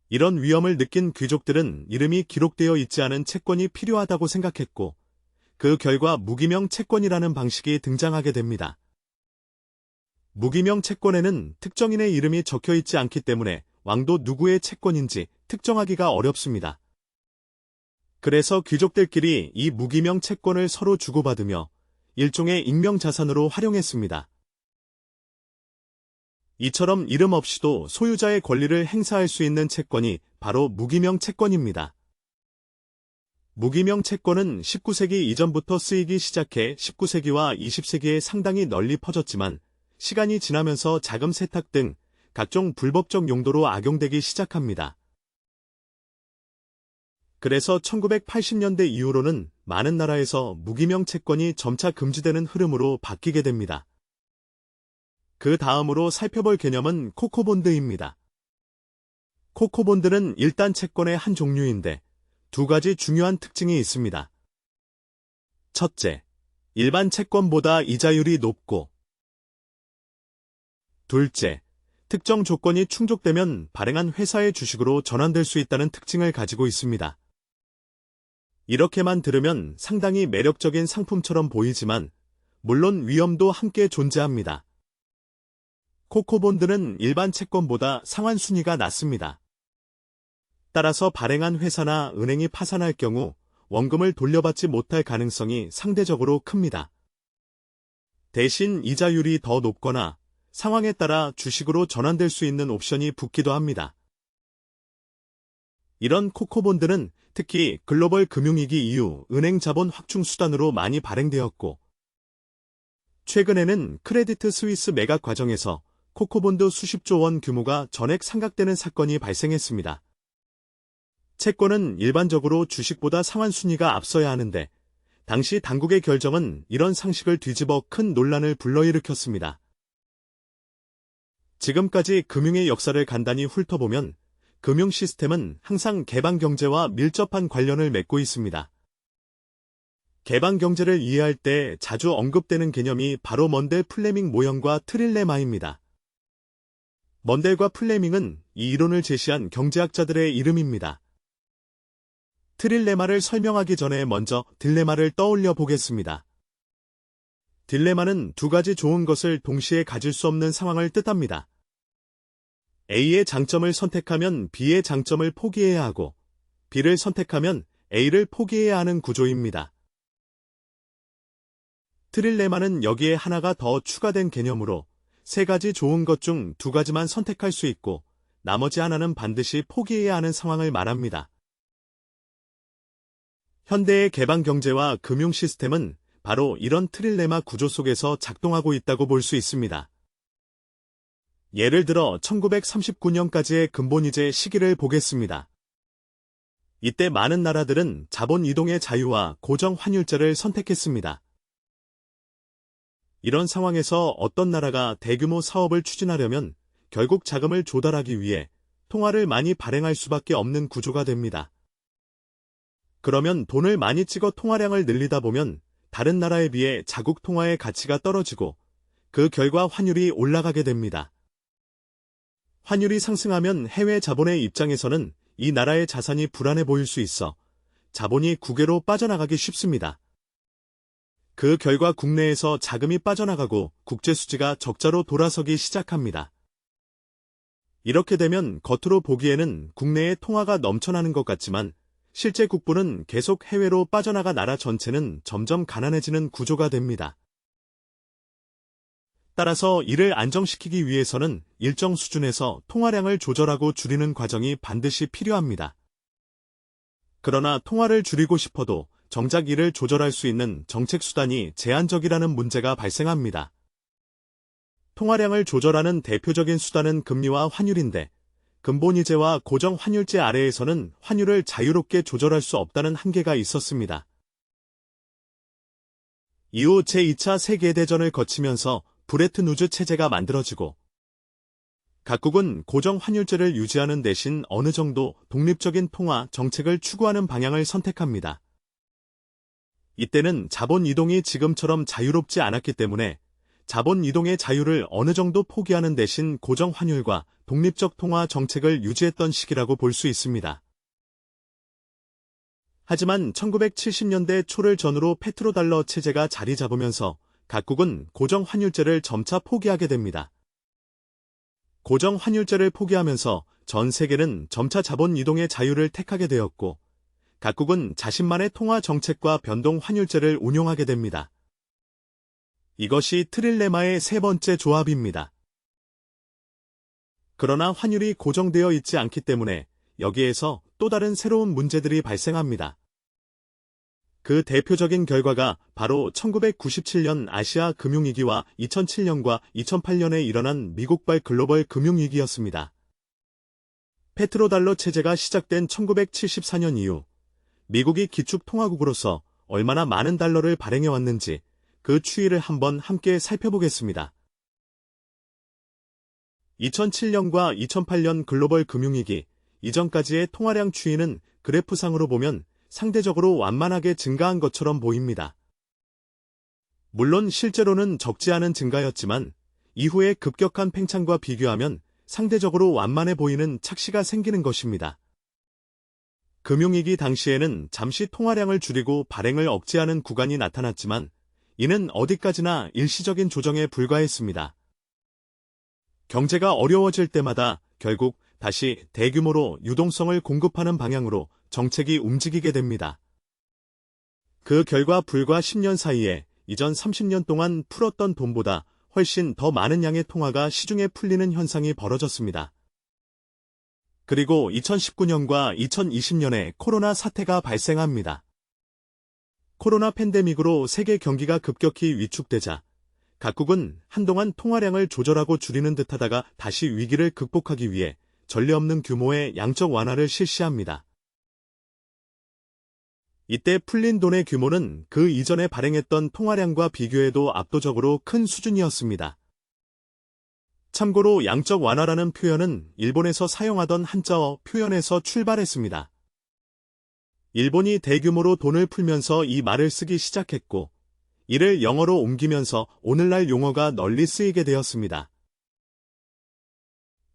이런 위험을 느낀 귀족들은 이름이 기록되어 있지 않은 채권이 필요하다고 생각했고 그 결과 무기명 채권이라는 방식이 등장하게 됩니다. 무기명 채권에는 특정인의 이름이 적혀있지 않기 때문에 왕도 누구의 채권인지 특정하기가 어렵습니다. 그래서 귀족들끼리 이 무기명 채권을 서로 주고받으며 일종의 익명자산으로 활용했습니다. 이처럼 이름 없이도 소유자의 권리를 행사할 수 있는 채권이 바로 무기명 채권입니다. 무기명 채권은 19세기 이전부터 쓰이기 시작해 19세기와 20세기에 상당히 널리 퍼졌지만 시간이 지나면서 자금 세탁 등 각종 불법적 용도로 악용되기 시작합니다. 그래서 1980년대 이후로는 많은 나라에서 무기명 채권이 점차 금지되는 흐름으로 바뀌게 됩니다. 그 다음으로 살펴볼 개념은 코코본드입니다. 코코본드는 일단 채권의 한 종류인데 두 가지 중요한 특징이 있습니다. 첫째, 일반 채권보다 이자율이 높고, 둘째, 특정 조건이 충족되면 발행한 회사의 주식으로 전환될 수 있다는 특징을 가지고 있습니다. 이렇게만 들으면 상당히 매력적인 상품처럼 보이지만 물론 위험도 함께 존재합니다. 코코본드는 일반 채권보다 상환순위가 낮습니다. 따라서 발행한 회사나 은행이 파산할 경우 원금을 돌려받지 못할 가능성이 상대적으로 큽니다. 대신 이자율이 더 높거나 상황에 따라 주식으로 전환될 수 있는 옵션이 붙기도 합니다. 이런 코코본드는 특히 글로벌 금융위기 이후 은행 자본 확충 수단으로 많이 발행되었고, 최근에는 크레디트 스위스 매각 과정에서 코코본드 수십조 원 규모가 전액 상각되는 사건이 발생했습니다. 채권은 일반적으로 주식보다 상환순위가 앞서야 하는데 당시 당국의 결정은 이런 상식을 뒤집어 큰 논란을 불러일으켰습니다. 지금까지 금융의 역사를 간단히 훑어보면 금융 시스템은 항상 개방경제와 밀접한 관련을 맺고 있습니다. 개방경제를 이해할 때 자주 언급되는 개념이 바로 먼델 플레밍 모형과 트릴레마입니다. 먼델과 플레밍은 이 이론을 제시한 경제학자들의 이름입니다. 트릴레마를 설명하기 전에 먼저 딜레마를 떠올려 보겠습니다. 딜레마는 두 가지 좋은 것을 동시에 가질 수 없는 상황을 뜻합니다. A의 장점을 선택하면 B의 장점을 포기해야 하고, B를 선택하면 A를 포기해야 하는 구조입니다. 트릴레마는 여기에 하나가 더 추가된 개념으로 세 가지 좋은 것 중 두 가지만 선택할 수 있고 나머지 하나는 반드시 포기해야 하는 상황을 말합니다. 현대의 개방경제와 금융 시스템은 바로 이런 트릴레마 구조 속에서 작동하고 있다고 볼 수 있습니다. 예를 들어 1939년까지의 근본이제 시기를 보겠습니다. 이때 많은 나라들은 자본 이동의 자유와 고정 환율제를 선택했습니다. 이런 상황에서 어떤 나라가 대규모 사업을 추진하려면 결국 자금을 조달하기 위해 통화를 많이 발행할 수밖에 없는 구조가 됩니다. 그러면 돈을 많이 찍어 통화량을 늘리다 보면 다른 나라에 비해 자국 통화의 가치가 떨어지고 그 결과 환율이 올라가게 됩니다. 환율이 상승하면 해외 자본의 입장에서는 이 나라의 자산이 불안해 보일 수 있어 자본이 국외로 빠져나가기 쉽습니다. 그 결과 국내에서 자금이 빠져나가고 국제수지가 적자로 돌아서기 시작합니다. 이렇게 되면 겉으로 보기에는 국내에 통화가 넘쳐나는 것 같지만 실제 국부는 계속 해외로 빠져나가 나라 전체는 점점 가난해지는 구조가 됩니다. 따라서 이를 안정시키기 위해서는 일정 수준에서 통화량을 조절하고 줄이는 과정이 반드시 필요합니다. 그러나 통화를 줄이고 싶어도 정작 이를 조절할 수 있는 정책 수단이 제한적이라는 문제가 발생합니다. 통화량을 조절하는 대표적인 수단은 금리와 환율인데 근본이제와 고정 환율제 아래에서는 환율을 자유롭게 조절할 수 없다는 한계가 있었습니다. 이후 제2차 세계대전을 거치면서 브레튼 우즈 체제가 만들어지고 각국은 고정 환율제를 유지하는 대신 어느 정도 독립적인 통화 정책을 추구하는 방향을 선택합니다. 이때는 자본 이동이 지금처럼 자유롭지 않았기 때문에 자본 이동의 자유를 어느 정도 포기하는 대신 고정 환율과 독립적 통화 정책을 유지했던 시기라고 볼 수 있습니다. 하지만 1970년대 초를 전후로 페트로달러 체제가 자리 잡으면서 각국은 고정 환율제를 점차 포기하게 됩니다. 고정 환율제를 포기하면서 전 세계는 점차 자본 이동의 자유를 택하게 되었고 각국은 자신만의 통화 정책과 변동 환율제를 운용하게 됩니다. 이것이 트릴레마의 세 번째 조합입니다. 그러나 환율이 고정되어 있지 않기 때문에 여기에서 또 다른 새로운 문제들이 발생합니다. 그 대표적인 결과가 바로 1997년 아시아 금융위기와 2007년과 2008년에 일어난 미국발 글로벌 금융위기였습니다. 페트로달러 체제가 시작된 1974년 이후 미국이 기축통화국으로서 얼마나 많은 달러를 발행해왔는지 그 추이를 한번 함께 살펴보겠습니다. 2007년과 2008년 글로벌 금융위기 이전까지의 통화량 추이는 그래프상으로 보면 상대적으로 완만하게 증가한 것처럼 보입니다. 물론 실제로는 적지 않은 증가였지만 이후의 급격한 팽창과 비교하면 상대적으로 완만해 보이는 착시가 생기는 것입니다. 금융위기 당시에는 잠시 통화량을 줄이고 발행을 억제하는 구간이 나타났지만 이는 어디까지나 일시적인 조정에 불과했습니다. 경제가 어려워질 때마다 결국 다시 대규모로 유동성을 공급하는 방향으로 정책이 움직이게 됩니다. 그 결과 불과 10년 사이에 이전 30년 동안 풀었던 돈보다 훨씬 더 많은 양의 통화가 시중에 풀리는 현상이 벌어졌습니다. 그리고 2019년과 2020년에 코로나 사태가 발생합니다. 코로나 팬데믹으로 세계 경기가 급격히 위축되자 각국은 한동안 통화량을 조절하고 줄이는 듯하다가 다시 위기를 극복하기 위해 전례 없는 규모의 양적 완화를 실시합니다. 이때 풀린 돈의 규모는 그 이전에 발행했던 통화량과 비교해도 압도적으로 큰 수준이었습니다. 참고로 양적 완화라는 표현은 일본에서 사용하던 한자어 표현에서 출발했습니다. 일본이 대규모로 돈을 풀면서 이 말을 쓰기 시작했고 이를 영어로 옮기면서 오늘날 용어가 널리 쓰이게 되었습니다.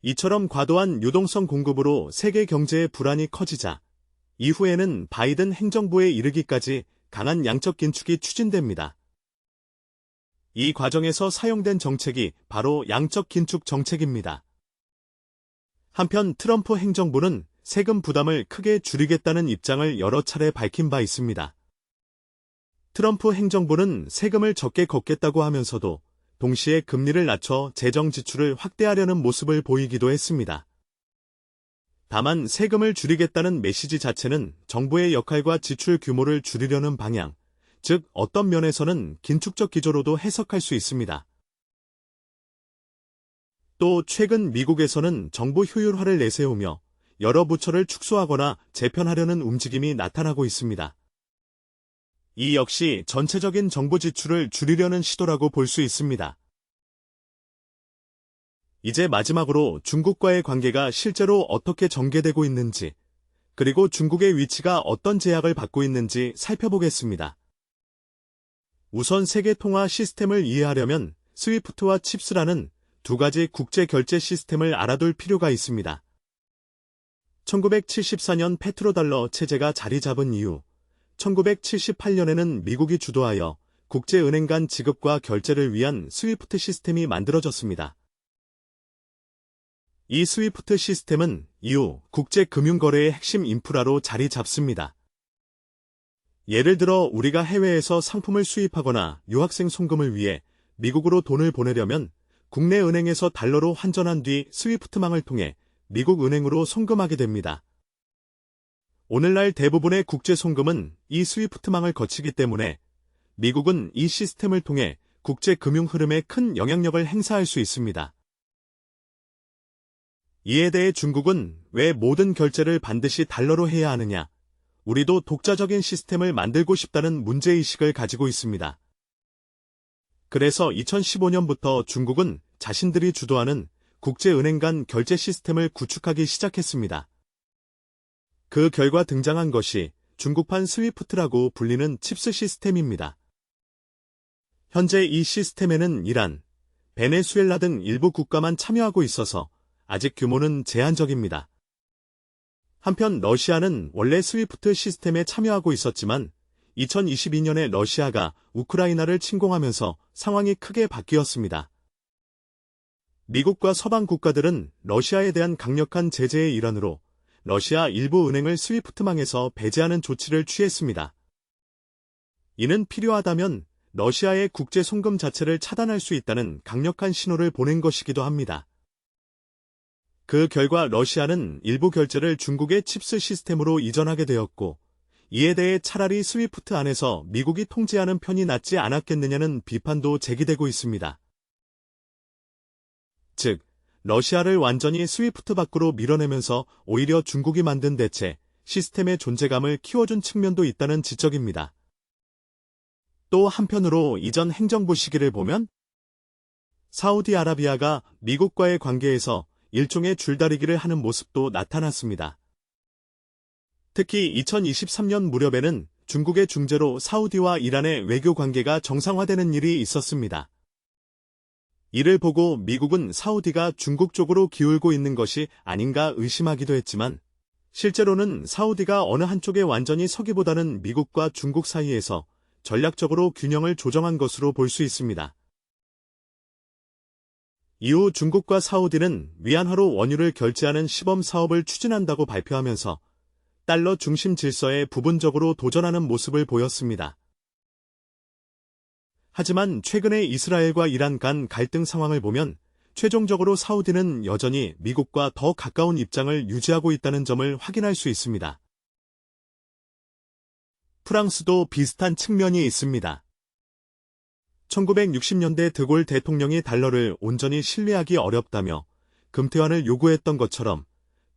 이처럼 과도한 유동성 공급으로 세계 경제의 불안이 커지자 이후에는 바이든 행정부에 이르기까지 강한 양적 긴축이 추진됩니다. 이 과정에서 사용된 정책이 바로 양적 긴축 정책입니다. 한편 트럼프 행정부는 세금 부담을 크게 줄이겠다는 입장을 여러 차례 밝힌 바 있습니다. 트럼프 행정부는 세금을 적게 걷겠다고 하면서도 동시에 금리를 낮춰 재정 지출을 확대하려는 모습을 보이기도 했습니다. 다만 세금을 줄이겠다는 메시지 자체는 정부의 역할과 지출 규모를 줄이려는 방향, 즉 어떤 면에서는 긴축적 기조로도 해석할 수 있습니다. 또 최근 미국에서는 정부 효율화를 내세우며 여러 부처를 축소하거나 재편하려는 움직임이 나타나고 있습니다. 이 역시 전체적인 정부 지출을 줄이려는 시도라고 볼 수 있습니다. 이제 마지막으로 중국과의 관계가 실제로 어떻게 전개되고 있는지, 그리고 중국의 위치가 어떤 제약을 받고 있는지 살펴보겠습니다. 우선 세계 통화 시스템을 이해하려면 스위프트와 칩스라는 두 가지 국제 결제 시스템을 알아둘 필요가 있습니다. 1974년 페트로달러 체제가 자리 잡은 이후 1978년에는 미국이 주도하여 국제은행 간 지급과 결제를 위한 스위프트 시스템이 만들어졌습니다. 이 스위프트 시스템은 이후 국제금융거래의 핵심 인프라로 자리 잡습니다. 예를 들어 우리가 해외에서 상품을 수입하거나 유학생 송금을 위해 미국으로 돈을 보내려면 국내 은행에서 달러로 환전한 뒤 스위프트망을 통해 미국 은행으로 송금하게 됩니다. 오늘날 대부분의 국제 송금은 이 스위프트망을 거치기 때문에 미국은 이 시스템을 통해 국제 금융 흐름에 큰 영향력을 행사할 수 있습니다. 이에 대해 중국은 왜 모든 결제를 반드시 달러로 해야 하느냐, 우리도 독자적인 시스템을 만들고 싶다는 문제의식을 가지고 있습니다. 그래서 2015년부터 중국은 자신들이 주도하는 국제은행 간 결제 시스템을 구축하기 시작했습니다. 그 결과 등장한 것이 중국판 스위프트라고 불리는 칩스 시스템입니다. 현재 이 시스템에는 이란, 베네수엘라 등 일부 국가만 참여하고 있어서 아직 규모는 제한적입니다. 한편 러시아는 원래 스위프트 시스템에 참여하고 있었지만 2022년에 러시아가 우크라이나를 침공하면서 상황이 크게 바뀌었습니다. 미국과 서방 국가들은 러시아에 대한 강력한 제재의 일환으로 러시아 일부 은행을 스위프트망에서 배제하는 조치를 취했습니다. 이는 필요하다면 러시아의 국제 송금 자체를 차단할 수 있다는 강력한 신호를 보낸 것이기도 합니다. 그 결과 러시아는 일부 결제를 중국의 칩스 시스템으로 이전하게 되었고, 이에 대해 차라리 스위프트 안에서 미국이 통제하는 편이 낫지 않았겠느냐는 비판도 제기되고 있습니다. 즉, 러시아를 완전히 스위프트 밖으로 밀어내면서 오히려 중국이 만든 대체 시스템의 존재감을 키워준 측면도 있다는 지적입니다. 또 한편으로 이전 행정부 시기를 보면 사우디아라비아가 미국과의 관계에서 일종의 줄다리기를 하는 모습도 나타났습니다. 특히 2023년 무렵에는 중국의 중재로 사우디와 이란의 외교 관계가 정상화되는 일이 있었습니다. 이를 보고 미국은 사우디가 중국 쪽으로 기울고 있는 것이 아닌가 의심하기도 했지만 실제로는 사우디가 어느 한쪽에 완전히 서기보다는 미국과 중국 사이에서 전략적으로 균형을 조정한 것으로 볼 수 있습니다. 이후 중국과 사우디는 위안화로 원유를 결제하는 시범 사업을 추진한다고 발표하면서 달러 중심 질서에 부분적으로 도전하는 모습을 보였습니다. 하지만 최근의 이스라엘과 이란 간 갈등 상황을 보면 최종적으로 사우디는 여전히 미국과 더 가까운 입장을 유지하고 있다는 점을 확인할 수 있습니다. 프랑스도 비슷한 측면이 있습니다. 1960년대 드골 대통령이 달러를 온전히 신뢰하기 어렵다며 금태환을 요구했던 것처럼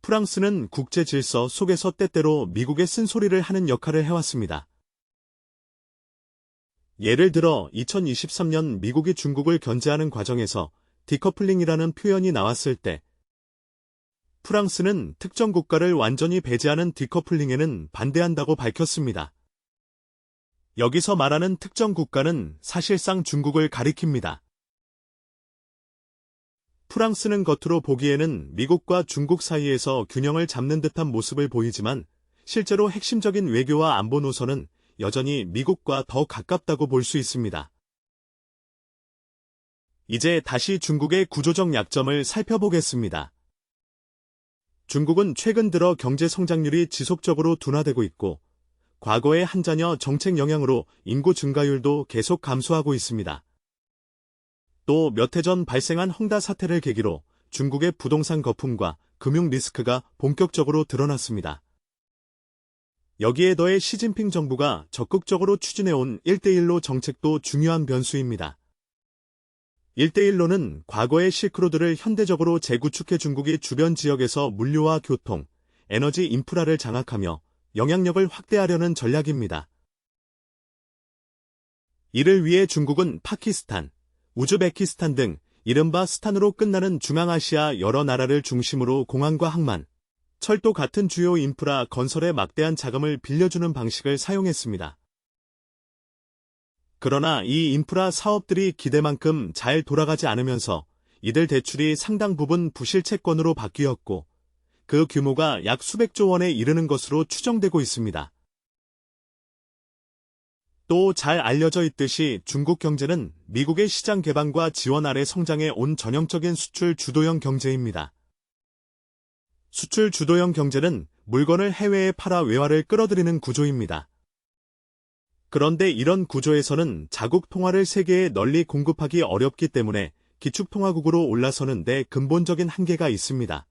프랑스는 국제 질서 속에서 때때로 미국의 쓴소리를 하는 역할을 해왔습니다. 예를 들어 2023년 미국이 중국을 견제하는 과정에서 디커플링이라는 표현이 나왔을 때 프랑스는 특정 국가를 완전히 배제하는 디커플링에는 반대한다고 밝혔습니다. 여기서 말하는 특정 국가는 사실상 중국을 가리킵니다. 프랑스는 겉으로 보기에는 미국과 중국 사이에서 균형을 잡는 듯한 모습을 보이지만 실제로 핵심적인 외교와 안보 노선은 여전히 미국과 더 가깝다고 볼 수 있습니다. 이제 다시 중국의 구조적 약점을 살펴보겠습니다. 중국은 최근 들어 경제 성장률이 지속적으로 둔화되고 있고 과거의 한자녀 정책 영향으로 인구 증가율도 계속 감소하고 있습니다. 또 몇 해 전 발생한 헝다 사태를 계기로 중국의 부동산 거품과 금융 리스크가 본격적으로 드러났습니다. 여기에 더해 시진핑 정부가 적극적으로 추진해온 1대1로 정책도 중요한 변수입니다. 1대1로는 과거의 실크로드를 현대적으로 재구축해 중국이 주변 지역에서 물류와 교통, 에너지 인프라를 장악하며 영향력을 확대하려는 전략입니다. 이를 위해 중국은 파키스탄, 우즈베키스탄 등 이른바 스탄으로 끝나는 중앙아시아 여러 나라를 중심으로 공항과 항만, 철도 같은 주요 인프라 건설에 막대한 자금을 빌려주는 방식을 사용했습니다. 그러나 이 인프라 사업들이 기대만큼 잘 돌아가지 않으면서 이들 대출이 상당 부분 부실채권으로 바뀌었고 그 규모가 약 수백조 원에 이르는 것으로 추정되고 있습니다. 또 잘 알려져 있듯이 중국 경제는 미국의 시장 개방과 지원 아래 성장해 온 전형적인 수출 주도형 경제입니다. 수출 주도형 경제는 물건을 해외에 팔아 외화를 끌어들이는 구조입니다. 그런데 이런 구조에서는 자국 통화를 세계에 널리 공급하기 어렵기 때문에 기축통화국으로 올라서는 데 근본적인 한계가 있습니다.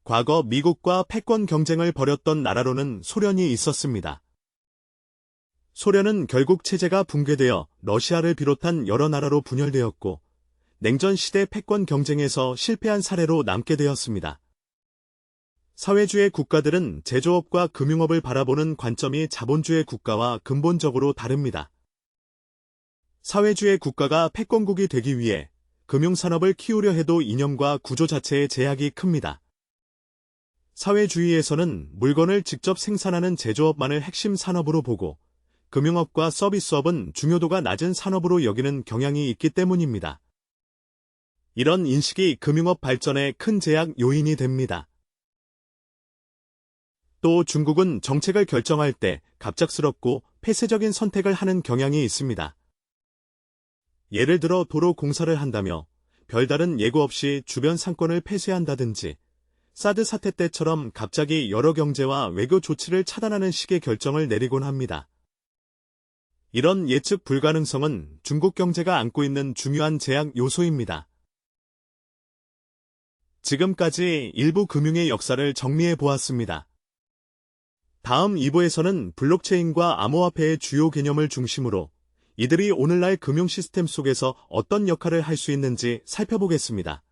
과거 미국과 패권 경쟁을 벌였던 나라로는 소련이 있었습니다. 소련은 결국 체제가 붕괴되어 러시아를 비롯한 여러 나라로 분열되었고 냉전 시대 패권 경쟁에서 실패한 사례로 남게 되었습니다. 사회주의 국가들은 제조업과 금융업을 바라보는 관점이 자본주의 국가와 근본적으로 다릅니다. 사회주의 국가가 패권국이 되기 위해 금융산업을 키우려 해도 이념과 구조 자체의 제약이 큽니다. 사회주의에서는 물건을 직접 생산하는 제조업만을 핵심 산업으로 보고 금융업과 서비스업은 중요도가 낮은 산업으로 여기는 경향이 있기 때문입니다. 이런 인식이 금융업 발전에 큰 제약 요인이 됩니다. 또 중국은 정책을 결정할 때 갑작스럽고 폐쇄적인 선택을 하는 경향이 있습니다. 예를 들어 도로 공사를 한다며 별다른 예고 없이 주변 상권을 폐쇄한다든지 사드 사태 때처럼 갑자기 여러 경제와 외교 조치를 차단하는 식의 결정을 내리곤 합니다. 이런 예측 불가능성은 중국 경제가 안고 있는 중요한 제약 요소입니다. 지금까지 일부 금융의 역사를 정리해 보았습니다. 다음 2부에서는 블록체인과 암호화폐의 주요 개념을 중심으로 이들이 오늘날 금융 시스템 속에서 어떤 역할을 할 수 있는지 살펴보겠습니다.